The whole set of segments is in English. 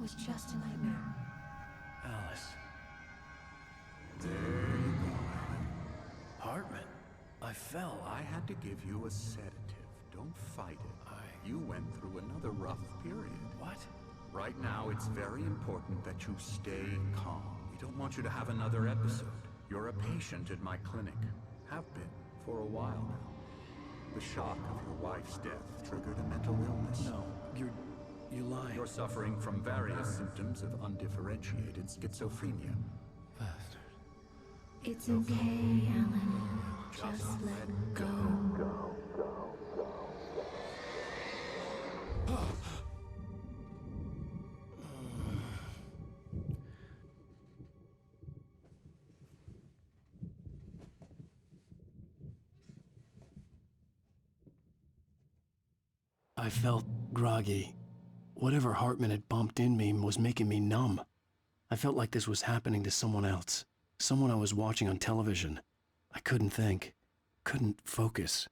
was just a nightmare. Alice. There you go, Alan. Hartman, I fell. I had to give you a sedative. Don't fight it. You went through another rough period. What? Right now, it's very important that you stay calm. We don't want you to have another episode. You're a patient at my clinic. Have been for a while now. The shock of your wife's death triggered a mental illness. No, you're lying. You're suffering from various symptoms of undifferentiated schizophrenia. Bastard. It's okay, Alan. Just let go. I felt groggy. Whatever Hartman had bumped in me was making me numb. I felt like this was happening to someone else. Someone I was watching on television. I couldn't think. Couldn't focus.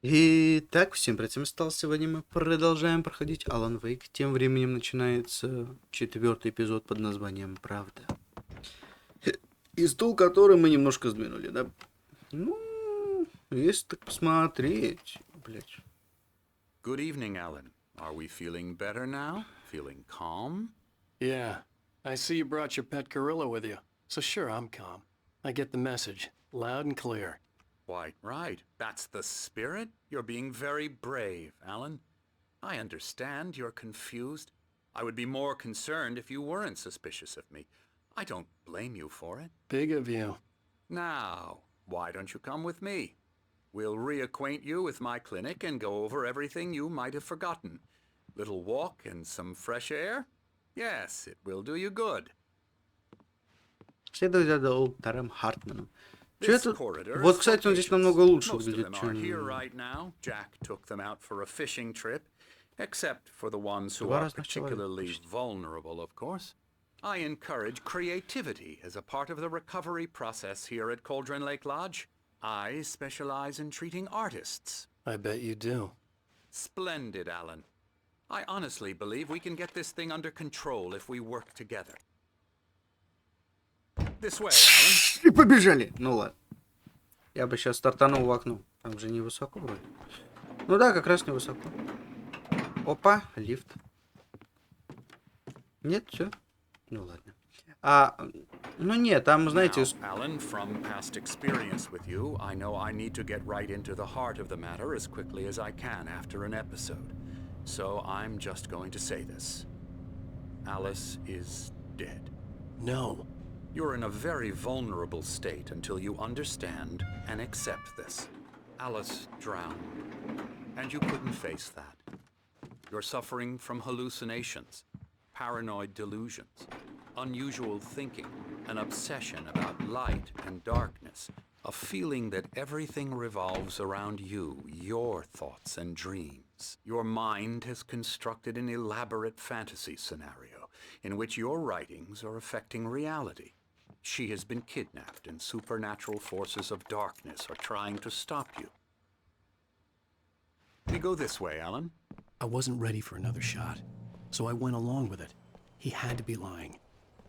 Итак, всем привет, Stalse. Сегодня мы продолжаем проходить Alan Wake. Тем временем начинается 4-й эпизод под названием «Правда». И стул, который мы немножко сдвинули, да? Ну, если так посмотреть, блять. Good evening, Alan. Are we feeling better now? Feeling calm? Yeah. I see you brought your pet gorilla with you. So sure, I'm calm. I get the message. Loud and clear. Quite right. That's the spirit. You're being very brave, Alan. I understand you're confused. I would be more concerned if you weren't suspicious of me. I don't blame you for it. Big of you. Now, why don't you come with me? We'll reacquaint you with my clinic and go over everything you might have forgotten. Little walk and some fresh air? Yes, it will do you good. Следовать за доктором Хартманом. Вот, кстати, он здесь намного лучше выглядит, чем... Jack took them out for a fishing trip, except for the ones who are particularly vulnerable, of course. I encourage creativity as a part of the recovery process here at Cauldron Lake Lodge. I specialize in treating artists. I bet you do. Splendid, Alan. I honestly believe we can get this thing under control if we work together. This way, Alan. И побежали. Ну ладно. Я бы сейчас стартанул в окно. Там же невысоко вроде. Ну да, как раз невысоко. Опа, лифт. Нет, все. Ну ладно. Ну нет, там, знаете... Alan, from past experience with you, I know I need to get right into the heart of the matter as quickly as I can after an episode. So I'm just going to say this. Alice is dead. No. You're in a very vulnerable state until you understand and accept this. Alice drowned, and you couldn't face that. You're suffering from hallucinations, paranoid delusions, unusual thinking, an obsession about light and darkness, a feeling that everything revolves around you, your thoughts and dreams. Your mind has constructed an elaborate fantasy scenario in which your writings are affecting reality. She has been kidnapped and supernatural forces of darkness are trying to stop you. We go this way, Alan. I wasn't ready for another shot, so I went along with it. He had to be lying.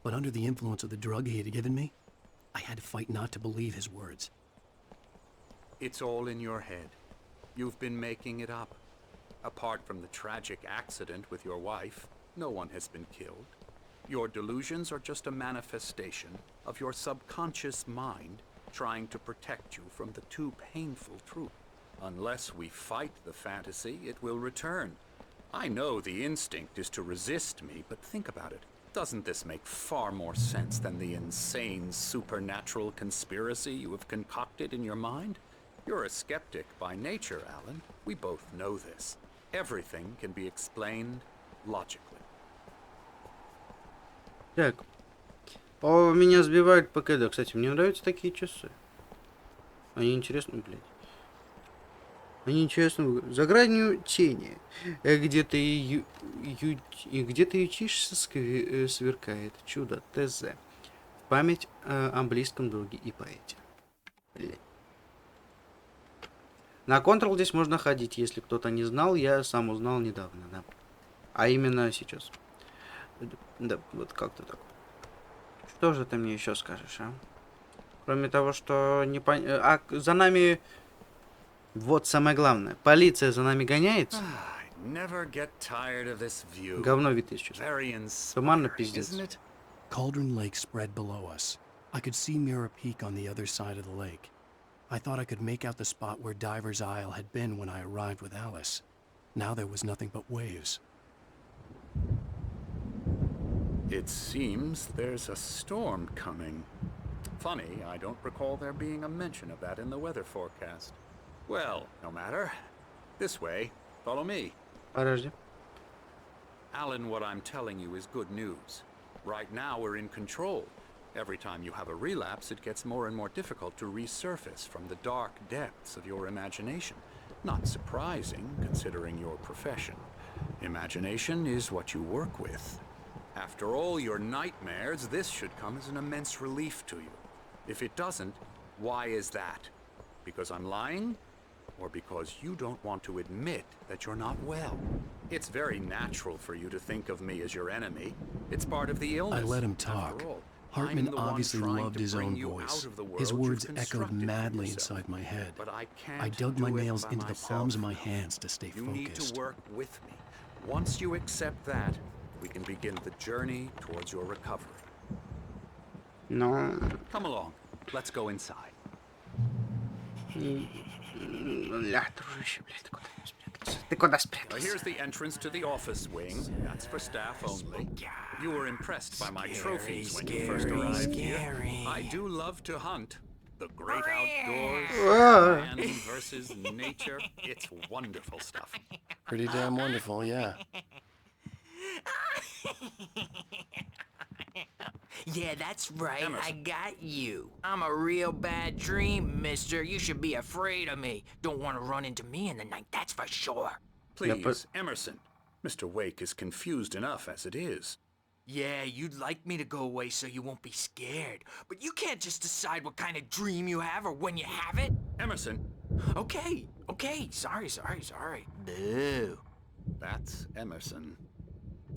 But under the influence of the drug he had given me, I had to fight not to believe his words. It's all in your head. You've been making it up. Apart from the tragic accident with your wife, no one has been killed. Your delusions are just a manifestation of your subconscious mind trying to protect you from the too painful truth. Unless we fight the fantasy, it will return. I know the instinct is to resist me, but think about it. Doesn't this make far more sense than the insane supernatural conspiracy you have concocted in your mind? You're a skeptic by nature, Alan. We both know this. Everything can be explained logically. Так. О, меня сбивает ПКД. Кстати, мне нравятся такие часы. Они интересны, блядь. Они интересны. За гранью тени. Где ты ютишься, сверкает чудо ТЗ. Память о близком друге и поэте. Блядь. На Ctrl здесь можно ходить, если кто-то не знал, я сам узнал недавно, да. А именно сейчас. Да, вот как-то так. Что же ты мне еще скажешь, а? Кроме того, что не пон... А за нами... Вот самое главное. Полиция за нами гоняется. Never get tired of this view. Говно вид сейчас. Very Туманно inspiring, пиздец. isn't it? Cauldron Lake spread below us. I could see Mirror Peak on the other side of the lake. I thought I could make out the spot where Diver's Isle had been when I arrived with Alice. Now there was nothing but waves. It seems there's a storm coming. Funny, I don't recall there being a mention of that in the weather forecast. Well, no matter. This way. Follow me. Подожди. Alan, what I'm telling you is good news. Right now we're in control. Every time you have a relapse, it gets more and more difficult to resurface from the dark depths of your imagination. Not surprising, considering your profession. Imagination is what you work with. After all your nightmares, this should come as an immense relief to you. If it doesn't, why is that? Because I'm lying? Or because you don't want to admit that you're not well? It's very natural for you to think of me as your enemy. It's part of the illness. I let him talk. After all, Hartman I'm the one obviously trying loved to his bring own you voice. out of the His world words you've echoed constructed for madly yourself. inside my head. But I can't I dug my do it nails by into the myself. palms of my hands to stay You need focused. to work with me. Once you accept that, we can begin the journey towards your recovery. Но... Come along. Let's go inside. Ля, дружище, блядь, ты куда спрятался? Ты куда Now, спрятался? here's the entrance to the office wing. That's for staff only. You were impressed by my trophies when you first arrived here. I do love to hunt. The great outdoors, man versus nature. It's wonderful stuff. Pretty damn wonderful, yeah. Yeah, that's right. Emerson. I got you. I'm a real bad dream, mister. You should be afraid of me. Don't want to run into me in the night, that's for sure. Please, Emerson. Mr. Wake is confused enough as it is. Yeah, you'd like me to go away so you won't be scared. But you can't just decide what kind of dream you have or when you have it. Emerson, Okay. Sorry. Boo. that's Emerson.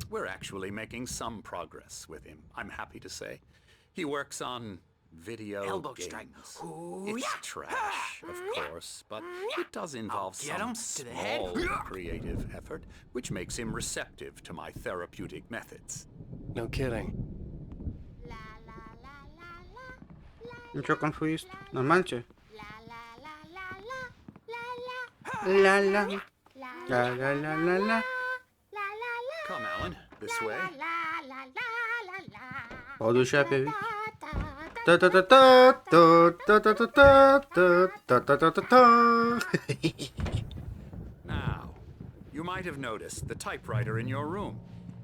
We're actually making some progress with him, I'm happy to say. He works on video Elbow games. strike. Ooh, It's yeah. trash, of course, but it does involve get some him to the head. small creative effort, which makes him receptive to my therapeutic methods. No kidding. Ничего, конфуист. Нормально тебе? Ля-ля. Ля-ля-ля-ля-ля. Come, Alan, this way. Походу, еще опять. Та-та-та-та-та-та-та-та-та-та-та-та-та. Now, you might have noticed the typewriter in your room.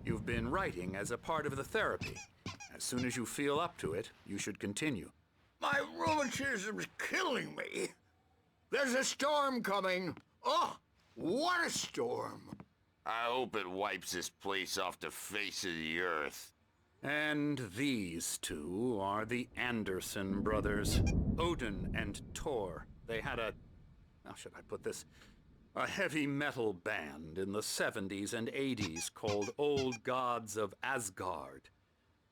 You've been writing as a part of the therapy. As soon as you feel up to it, you should continue. My rheumatism's killing me. There's a storm coming. Oh, what a storm. I hope it wipes this place off the face of the earth. And these two are the Anderson brothers, Odin and Thor. They had how should I put this? A heavy metal band in the 70s and 80s called Old Gods of Asgard.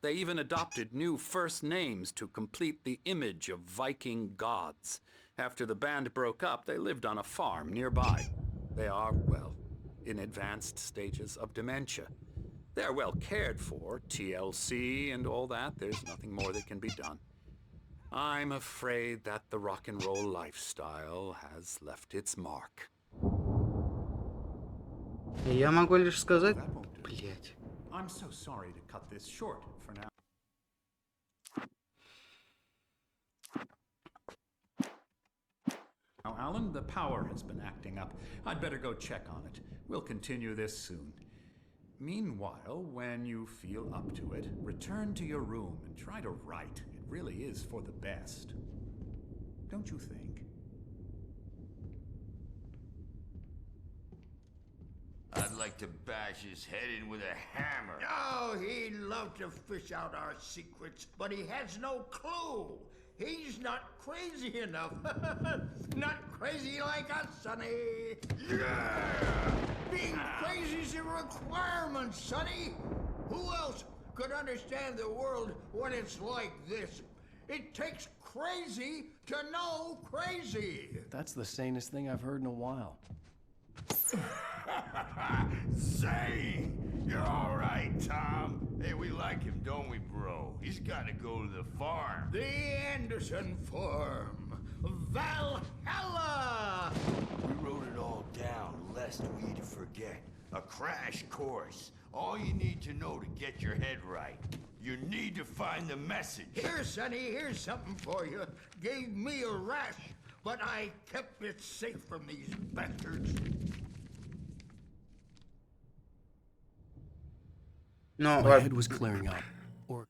They even adopted new first names to complete the image of Viking gods. After the band broke up, they lived on a farm nearby. They are, well, in advanced stages of dementia. They're well cared for, TLC and all that. There's nothing more that can be done. I'm afraid that the rock and roll lifestyle has left its mark. Я могу лишь сказать... Блять. I'm so sorry to cut this short for now. Now, Alan, the power has been acting up. I'd better go check on it. We'll continue this soon. Meanwhile, when you feel up to it, return to your room and try to write. It really is for the best. Don't you think? I'd like to bash his head in with a hammer. Oh, he'd love to fish out our secrets, but he has no clue. He's not crazy enough. Not crazy like us, Sonny. Yeah! Being crazy's a requirement, Sonny. Who else could understand the world when it's like this? It takes crazy to know crazy. That's the sanest thing I've heard in a while. Say, you're all right, Tom. Hey, we like him, don't we, bro? He's got to go to the farm. The Anderson Farm. Valhalla! We wrote it all down, lest we forget. A crash course. All you need to know to get your head right. You need to find the message. Here, Sonny, here's something for you. Gave me a rash, but I kept it safe from these bastards. Но My head was clearing up. Or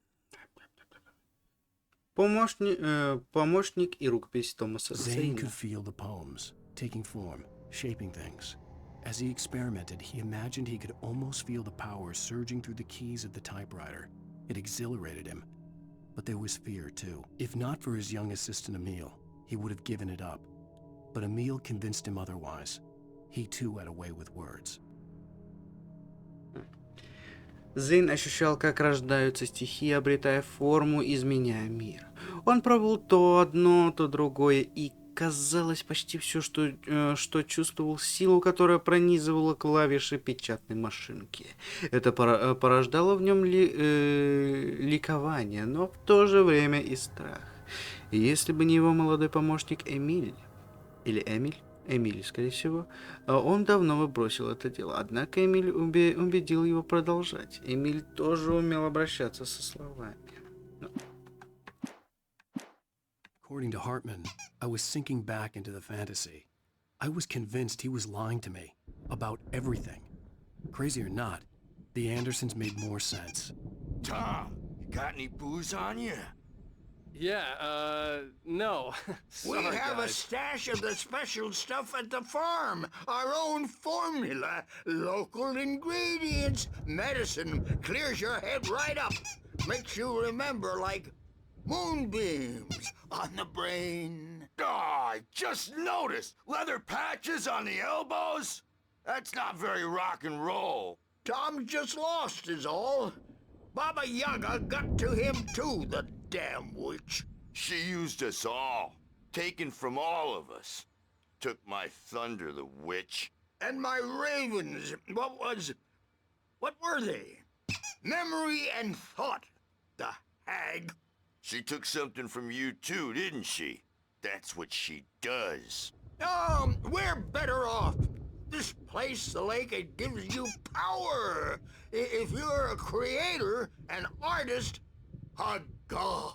помощник и рукопись Томаса Zane Зейна. could feel the poems, taking form, shaping things. As he experimented, he imagined he could almost feel the power surging through the keys of the typewriter. It exhilarated him. But there was fear, too. If not for his young assistant Emil, he would have given it up. But Emil convinced him otherwise. He too had a way with words. Зейн ощущал, как рождаются стихи, обретая форму, изменяя мир. Он пробовал то одно, то другое, и казалось почти все, что чувствовал силу, которая пронизывала клавиши печатной машинки. Это порождало в нем ликование, но в то же время и страх. И если бы не его молодой помощник Эмиль, Эмиль, скорее всего, он давно бы бросил это дело. Однако Эмиль убедил его продолжать. Эмиль тоже умел обращаться со словами. According to Hartman, I was sinking back into the fantasy. I was convinced he was lying to me about everything. Crazy or not, the Andersons made more sense. Tom, you got any booze on you? Yeah, no. We have a stash of the special stuff at the farm. Our own formula. Local ingredients. Medicine clears your head right up. Makes you remember like moonbeams on the brain. Oh, I just noticed. Leather patches on the elbows? That's not very rock and roll. Tom just lost is all. Baba Yaga got to him too, the damn witch. She used us all. Taken from all of us. Took my thunder, the witch. And my ravens, what were they? Memory and thought, the hag. She took something from you too, didn't she? That's what she does. Oh, we're better off. This place, the lake, it gives you power. If you're a creator, an artist, a god.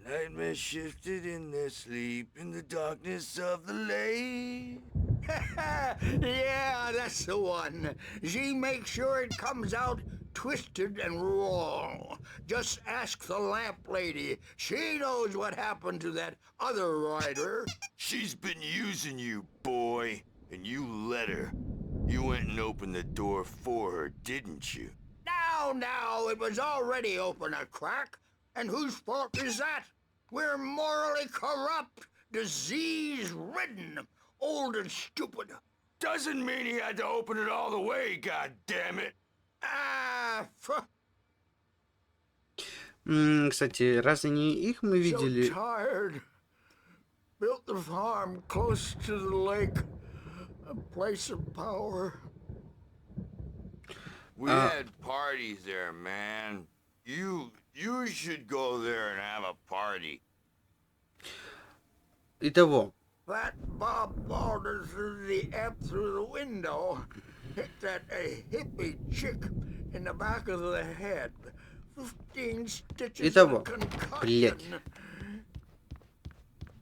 Nightmare shifted in their sleep in the darkness of the lake. Yeah, that's the one. She makes sure it comes out twisted and wrong. Just ask the lamp lady. She knows what happened to that other writer. She's been using you, boy, and you let her. You went and opened the door for her, didn't you? Now, it was already open a crack. And whose fault is that? We're morally corrupt, disease-ridden, old and stupid. Doesn't mean he had to open it all the way, goddammit. Кстати, разве не их мы видели? So tired. Built the farm close to the lake, a place of power. We had parties there, man. You should go there and have a party. Итого, That Bob Balder threw the amp through the window. Hit that hippie chick in the back of the head. 15 stitches Итого, of concussion. блядь.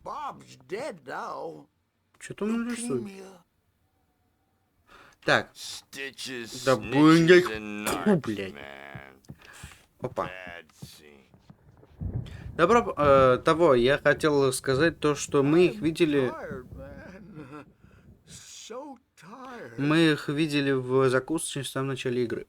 Bob's dead now. Что-то он рисует. Leukemia. Так, Stitches, да snitches, блядь, and фу, narcs, блядь. man. Опа. Bad scene. Того, я хотел сказать то, что мы их видели... Tired, man. So tired. Мы их видели в закусочной в самом начале игры.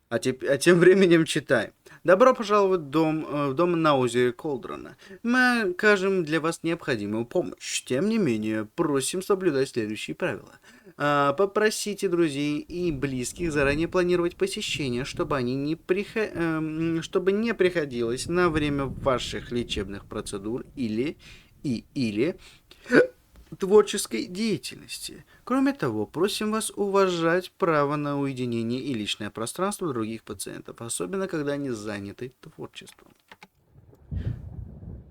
А тем временем читаем. Добро пожаловать в дом на озере Колдрона. Мы окажем для вас необходимую помощь. Тем не менее, просим соблюдать следующие правила. Попросите друзей и близких заранее планировать посещение, чтобы чтобы не приходилось на время ваших лечебных процедур или творческой деятельности. Кроме того, просим вас уважать право на уединение и личное пространство других пациентов, особенно когда они заняты творчеством.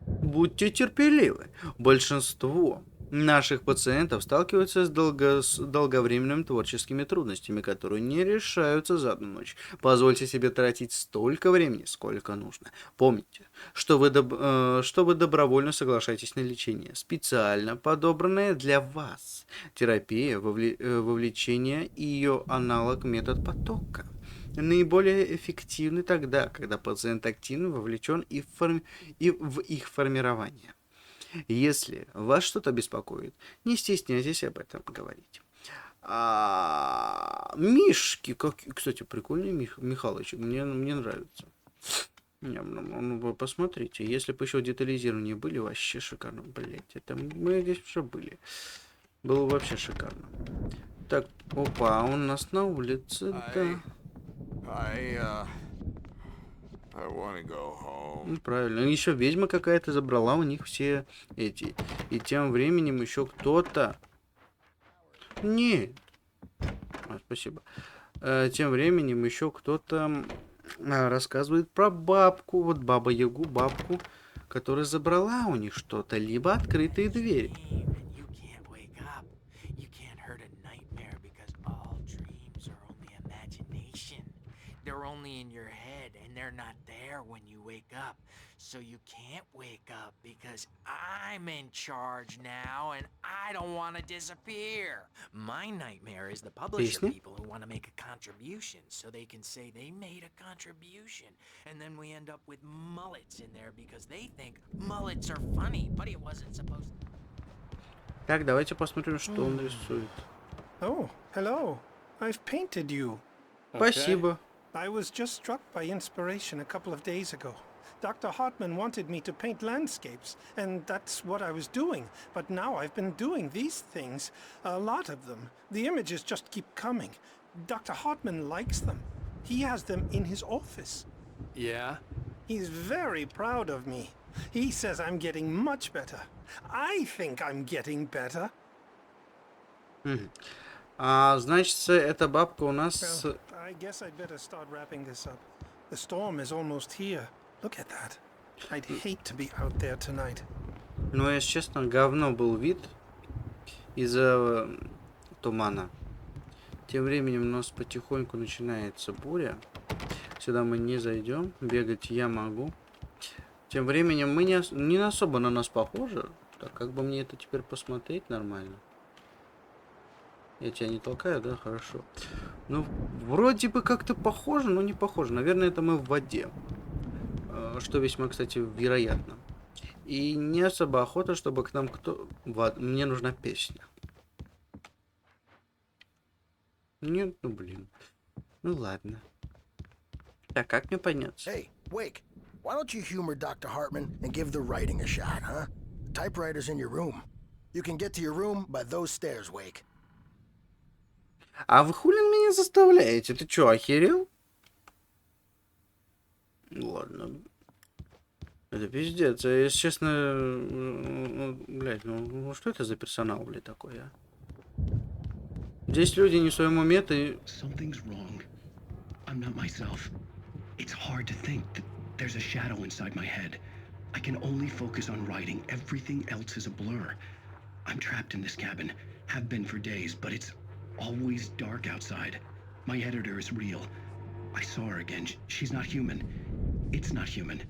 Будьте терпеливы. Большинство наших пациентов сталкиваются с долговременными творческими трудностями, которые не решаются за одну ночь. Позвольте себе тратить столько времени, сколько нужно. Помните, что вы добровольно соглашаетесь на лечение, специально подобранное для вас. Терапия, вовлечение и ее аналог метод потока наиболее эффективны тогда, когда пациент активно вовлечен и в их формирование. Если вас что-то беспокоит, не стесняйтесь об этом говорить. Мишки, кстати, прикольный Михалыч, мне нравится. Вы посмотрите, если бы еще детализирование были, вообще шикарно, блять, это мы здесь уже были. Было вообще шикарно. Так, опа, он у нас на улице, да. I wanna go home. Ну, правильно. Еще ведьма какая-то забрала у них все эти. И тем временем еще кто-то... Нет. Спасибо. Тем временем еще кто-то рассказывает про бабку. Вот Баба-Ягу, бабку, которая забрала у них что-то. Либо открытые двери. You can't wake up. You can't hurt a nightmare because all dreams are only imagination. They're only in your head and they're not there when you wake up. So you can't wake up because I'm in charge now and I don't want to disappear. My nightmare is the publisher Песня? people who want to make a contribution so they can say they made a contribution. And then we end up with mullets in there because they think mullets are funny, but it wasn't supposed to. Так, давайте посмотрим, что он рисует. Oh, hello. I've painted you. Спасибо. I was just struck by inspiration a couple of days ago. Dr. Hartman wanted me to paint landscapes, and that's what I was doing. But now I've been doing these things, a lot of them. The images just keep coming. Dr. Hartman likes them. He has them in his office. Yeah? He's very proud of me. He says I'm getting much better. I think I'm getting better. Значит, эта бабка у нас... Well, I guess I'd better start wrapping this up. The storm is almost here. Look at that. I'd hate to be out there tonight. Ну, если честно, говно был вид из-за тумана. Тем временем у нас потихоньку начинается буря. Сюда мы не зайдем. Бегать я могу. Тем временем мы не особо на нас похожи. Так, как бы мне это теперь посмотреть нормально? Я тебя не толкаю, да? Хорошо. Ну, вроде бы как-то похоже, но не похоже. Наверное, это мы в воде. Что весьма, кстати, вероятно. И не особо охота, чтобы к нам кто... Мне нужна песня. Нет, ну блин. Ну ладно. Так, как мне подняться? Hey, Wake, why don't you humor Dr. Hartman and give the writing a shot, huh? The typewriter's in your room. You can get to your room by those stairs, Wake. А вы хулин меня заставляете? Ты чё, охерел? Ладно. Это пиздец. Если честно... Блядь, ну что это за персонал, блядь, такой, а? Здесь люди не в своем уме, ты... Something's wrong. I'm not myself. It's hard to think that there's a shadow inside my head. I can only focus on writing. Everything else is a blur. I'm trapped in this cabin. Have been for days, but it's always dark outside. My editor is real. I saw her again. She's not human. It's not human.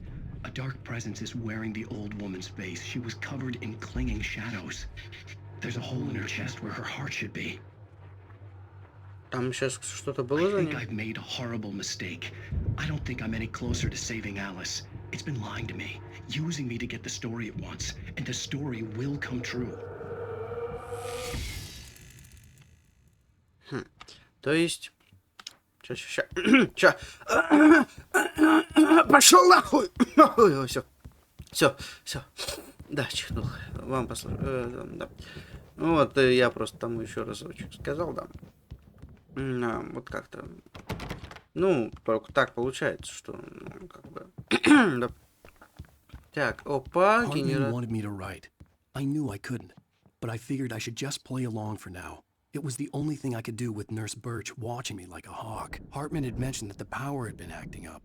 A dark presence is wearing the old woman's face. She was covered in clinging shadows. There's a hole in her chest where her heart should be. Там сейчас что-то было за I think ним? I've made a horrible mistake. I don't think I'm any closer to saving Alice. It's been lying to me, using me to get the story it wants, and the story will come true. То есть... Чё? Пошел нахуй! Все. Да, чихнул. Вам послушаю. Да. Ну вот, я просто там еще разочек сказал, да. Вот как-то... Ну, так получается, что... Ну, как бы... Да. Так, опа, Hartman генератор. wanted me to write. I knew I couldn't, but I figured I should just play along for now. It was the only thing I could do with Nurse Birch watching me like a hawk. Hartman had mentioned that the power had been acting up.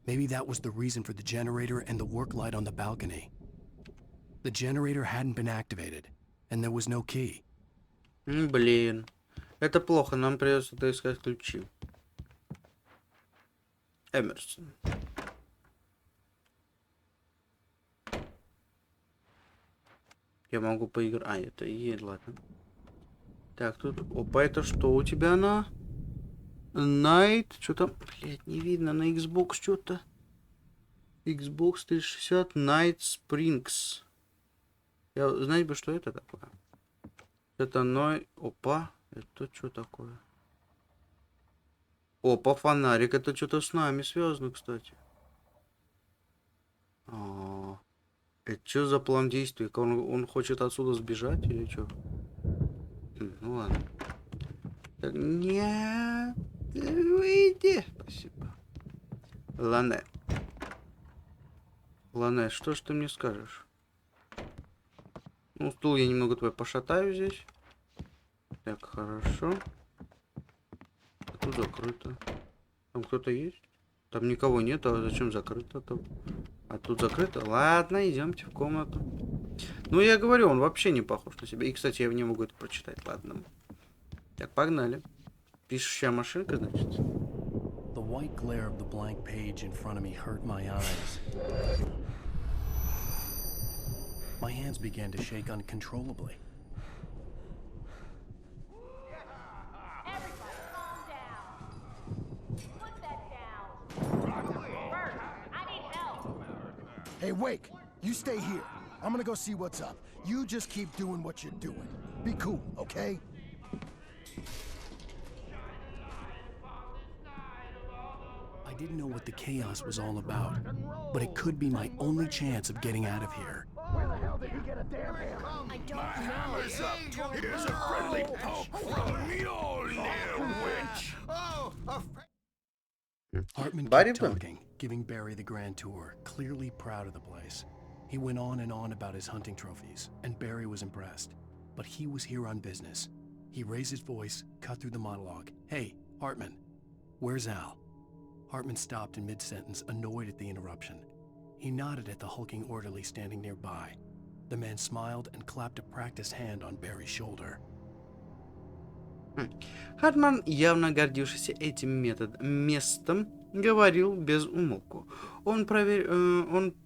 Maybe that was the reason for the generator and the work light on the balcony. The generator hadn't been activated, and there was no key. Блин. Это плохо, нам придется искать ключи. Эмерсон. Я могу поиграть. А, это и ладно. Так, тут... Опа, это что у тебя на... Найт? Что там? Блять, не видно на Xbox что-то. Xbox 360 Night Springs. Я знать бы, что это такое. Это Ной... Опа, это что такое? Опа, фонарик. Это что-то с нами связано, кстати. Это что за план действий? Он хочет отсюда сбежать или что? Ну ладно. Так, нет. Выйди. Спасибо. Лане. Лане, что ж ты мне скажешь? Ну, стул я немного твой пошатаю здесь. Так, хорошо. Тут закрыто. Там кто-то есть? Там никого нет, а зачем закрыто-то? А тут закрыто? Ладно, идемте в комнату. Ну, я говорю, он вообще не похож на себя. И, кстати, я не могу это прочитать. Ладно. Так, погнали. Пишущая машинка, значит. The white glare of the blank page in front of me hurt my eyes. My hands began to shake uncontrollably. Everybody calm down. Put that down. Bert, I need help. Hey, Wake, you stay here. I'm gonna go see what's up. You just keep doing what you're doing. Be cool, okay? I didn't know what the chaos was all about, but it could be my only chance of getting out of here. Where the hell did he get a damn hammer? I don't know. Here's a friendly poke from me, old little witch. Oh, Hartman Barry kept Blum. talking, giving Barry the grand tour, clearly proud of the place. He went on and on about his hunting trophies, and Barry was impressed. But he was here on business. He raised his voice, cut through the monologue. Hey, Hartman, where's Al? Hartman stopped in mid-sentence, annoyed at the interruption. He nodded at the hulking orderly standing nearby. The man smiled and clapped a practiced hand on Barry's shoulder. Хартман, явно гордившийся этим местом, говорил без умолку. Он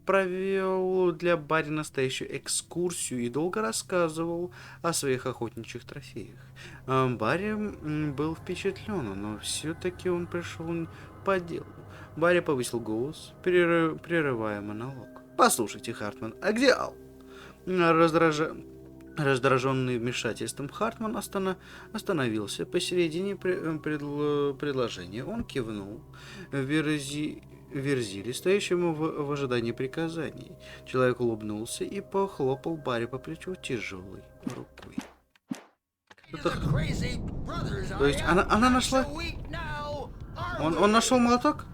провел для Барри настоящую экскурсию и долго рассказывал о своих охотничьих трофеях. Барри был впечатлен, но все-таки он пришел по делу. Барри повысил голос, прерывая монолог. «Послушайте, Хартман, а где Ал?» Раздраженный вмешательством, Хартман остановился посередине предложения. Он кивнул Верзили, стоящему в ожидании приказаний. Человек улыбнулся и похлопал Барри по плечу тяжелой рукой. То есть она нашла... Он нашел молоток?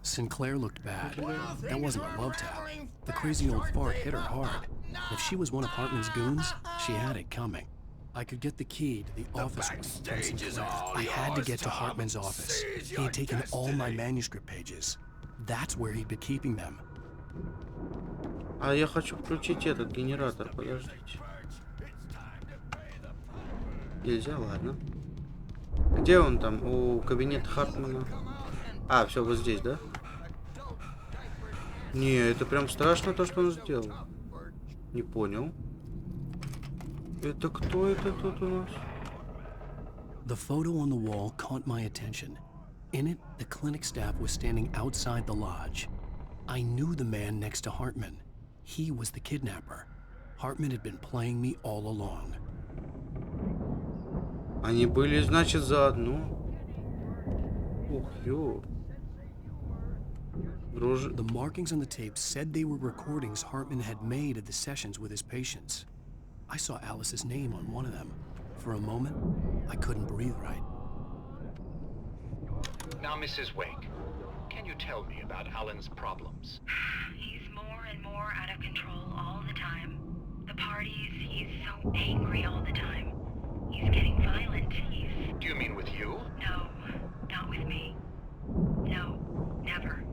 Sinclair looked bad. That wasn't a love tap. The crazy old fart hit her hard. If she was one of Hartman's goons, she had it coming. I could get the key to the office room from Sinclair. I had to get to Hartman's office. He had taken all my manuscript pages. That's where he'd been keeping them. А я хочу включить этот генератор, подождите. Нельзя, ладно. Где он там? У кабинета Хартмана. А, все, вот здесь, да? Не, это прям страшно то, что он сделал. Не понял. Это кто это тут у нас? The photo on the wall caught my attention. In it, the clinic staff was standing outside the lodge. I knew the man next to Hartman. He was the kidnapper. Hartman had been playing me all along. Они были, значит, заодно. Ух, ё. The markings on the tape said they were recordings Hartman had made of the sessions with his patients. I saw Alice's name on one of them. For a moment, I couldn't breathe right. Now, Mrs. Wake, can you tell me about Alan's problems? He's more and more out of control all the time. The parties, he's so angry all the time. He's getting violent. Do you mean with you? No, not with me. No, never.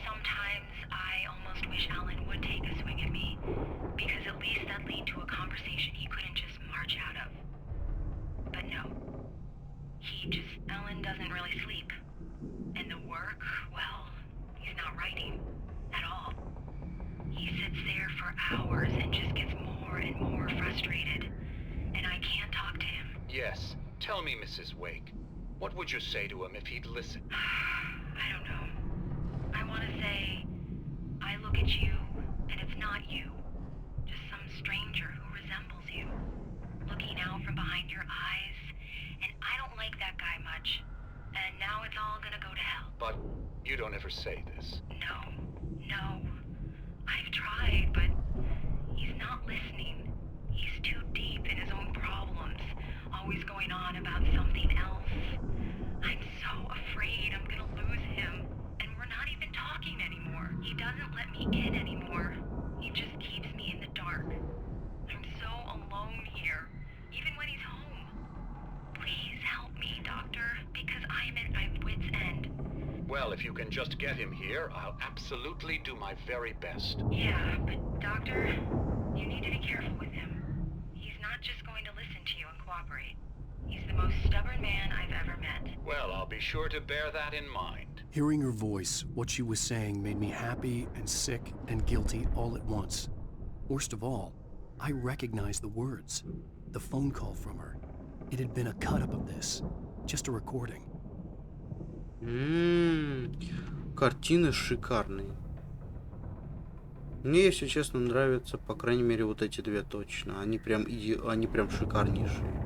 Sometimes I almost wish Alan would take a swing at me, because at least that'd lead to a conversation he couldn't just march out of. But no. Alan doesn't really sleep. And the work, well, he's not writing at all. He sits there for hours and just gets more and more frustrated. And I can't talk to him. Yes. Tell me, Mrs. Wake. What would you say to him if he'd listen? I don't know. I want to say, I look at you, and it's not you. Just some stranger who resembles you. Looking out from behind your eyes. And I don't like that guy much. And now it's all gonna go to hell. But you don't ever say this. No. I've tried, but he's not listening. He's too deep in his own problems. Always going on about something else. I'm so afraid I'm gonna lose him. And we're not even talking anymore. He doesn't let me in anymore. He just keeps me in the dark. I'm so alone here, even when he's home. Please help me, Doctor, because I'm at my wit's end. Well, if you can just get him here, I'll absolutely do my very best. Yeah, but Doctor, you need to be careful with him. He's not just going to listen to you and cooperate. He's the most stubborn man I've ever met. Well, I'll be sure to bear that in mind. Hearing her voice, what she was saying made me happy and sick and guilty all at once. Worst of all, I recognized the words. The phone call from her. It had been a cut-up of this. Just a recording. Картины шикарные. Мне, если честно, нравятся, по крайней мере, вот эти две точно. Они прям шикарнейшие.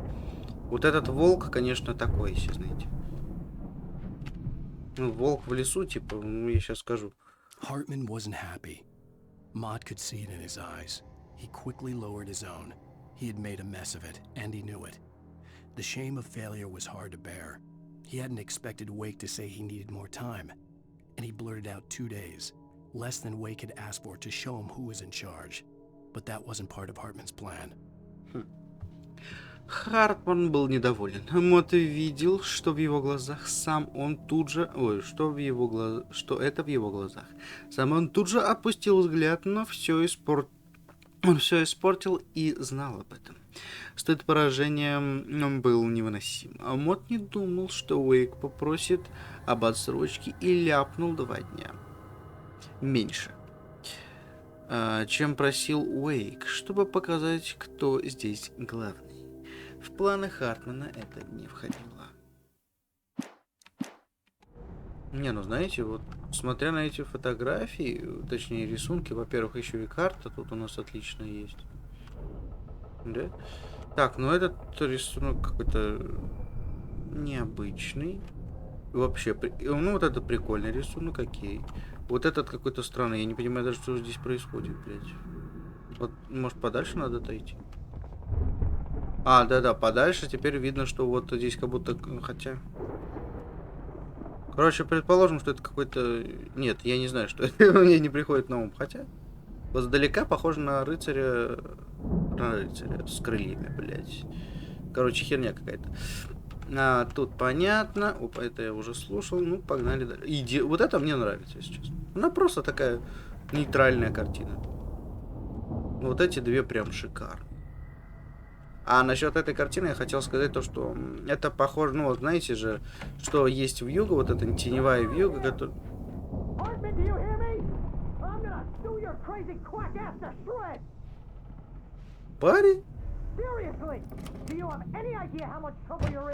Вот этот волк, конечно, такой, если знаете. Ну, волк в лесу, типа, я сейчас скажу. Hartman wasn't happy. Maud could see it in his eyes. He quickly lowered his own. He had made a mess of it, and he knew it. The shame of failure was hard to bear. He hadn't expected Wake to say he needed more time, and he blurted out 2 days, less than Wake had asked for to show him who was in charge. But that wasn't part of Hartman's plan. Хартман был недоволен. Мот видел, что в его глазах сам он тут же... что это в его глазах. Сам он тут же опустил взгляд, но он все испортил и знал об этом. Стыд поражения был невыносим. А Мот не думал, что Уэйк попросит об отсрочке, и ляпнул 2 дня. Меньше, чем просил Уэйк, чтобы показать, кто здесь главный. В планы Хартмана это не входило. Не, ну знаете, вот смотря на эти фотографии, точнее рисунки, во-первых, еще и карта тут у нас отлично есть. Да? Так, ну этот рисунок какой-то необычный. Вообще, ну вот это прикольный рисунок, окей. Вот этот какой-то странный, я не понимаю даже, что здесь происходит, блядь. Вот, может, подальше надо отойти? А, да-да, подальше. Теперь видно, что вот здесь как будто... Хотя... Короче, предположим, что это какой-то... Нет, я не знаю, что это. Мне не приходит на ум. Хотя... Вот сдалека похоже на рыцаря... На рыцаря с крыльями, блядь. Короче, херня какая-то. А, тут понятно. Опа, это я уже слушал. Ну, погнали дальше. Вот это мне нравится, если честно. Она просто такая нейтральная картина. Вот эти две прям шикарные. А насчет этой картины я хотел сказать то, что это похоже, ну вот знаете же, что есть вьюга, вот эта теневая вьюга, которая... Парень?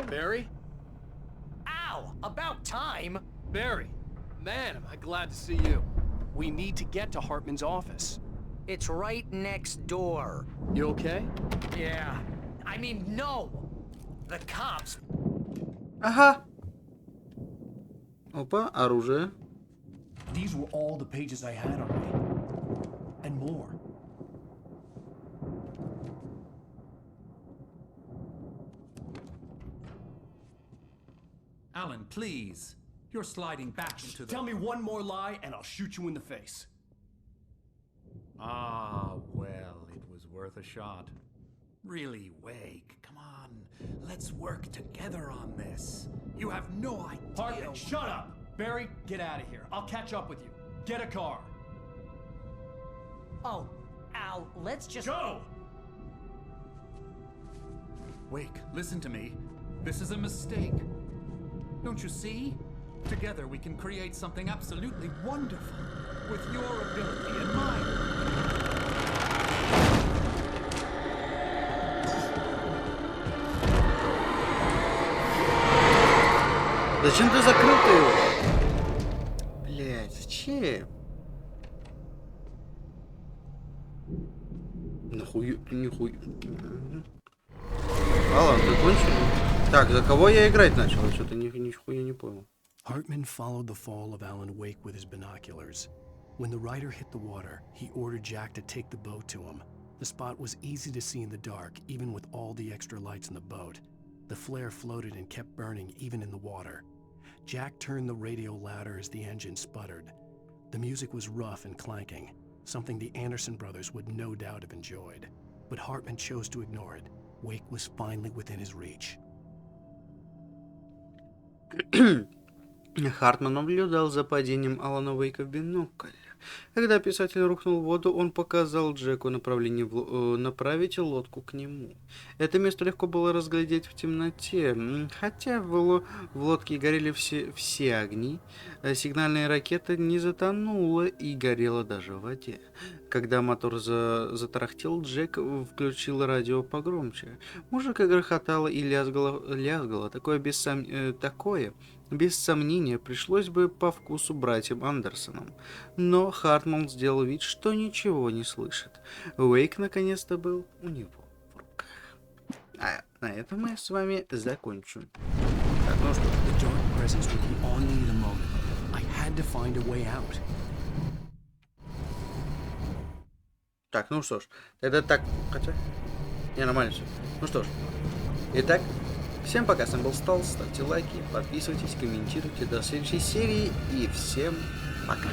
Barry? Ow! About time! Barry, man, am I glad to see you. We need to get to Hartman's office. It's right next door. You okay? Yeah. I mean, no! The cops. Ага. Опа, оружие. These were all the pages I had on me. And more. Alan, please. You're sliding back into the... Tell me one more lie and I'll shoot you in the face. Ah, well, it was worth a shot. Really, Wake, come on. Let's work together on this. You have no idea... Hartman, shut up! Barry, get out of here. I'll catch up with you. Get a car. Oh, Al, let's just... Go! Wake, listen to me. This is a mistake. Don't you see? Together we can create something absolutely wonderful. With your ability and mine. Зачем ты закрыл его? Блять, зачем? Нихуя. Алан, ты кончил? Так, за кого я играть начал? Я что-то нихуя не понял. Hartman followed the fall of Alan Wake with his binoculars. When the rider hit the water, he ordered Jack to take the boat to him. The spot was easy to see in the dark, even with all the extra lights in the boat. The flare floated and kept burning even in the water. Jack turned the radio louder as the engine sputtered. The music was rough and clanking, something the Anderson brothers would no doubt have enjoyed. But Hartman chose to ignore it. Wake was finally within his reach. Хартман наблюдал за падением Алана Уэйка в бинокль. Когда писатель рухнул в воду, он показал Джеку направление направить лодку к нему. Это место легко было разглядеть в темноте, хотя в лодке горели все огни. Сигнальная ракета не затонула и горела даже в воде. Когда мотор затарахтел, Джек включил радио погромче. Музыка грохотала и лязгала. Такое без сомнения пришлось бы по вкусу братьям Андерсонам. Но Хартман сделал вид, что ничего не слышит. Уэйк наконец-то был у него в руках. А на этом мы с вами закончим. Так, ну что? Так, ну что ж. Это так... Хотя... Не, нормально все. Ну что ж. Итак... Всем пока, с вами был Stalse, ставьте лайки, подписывайтесь, комментируйте, до следующей серии и всем пока.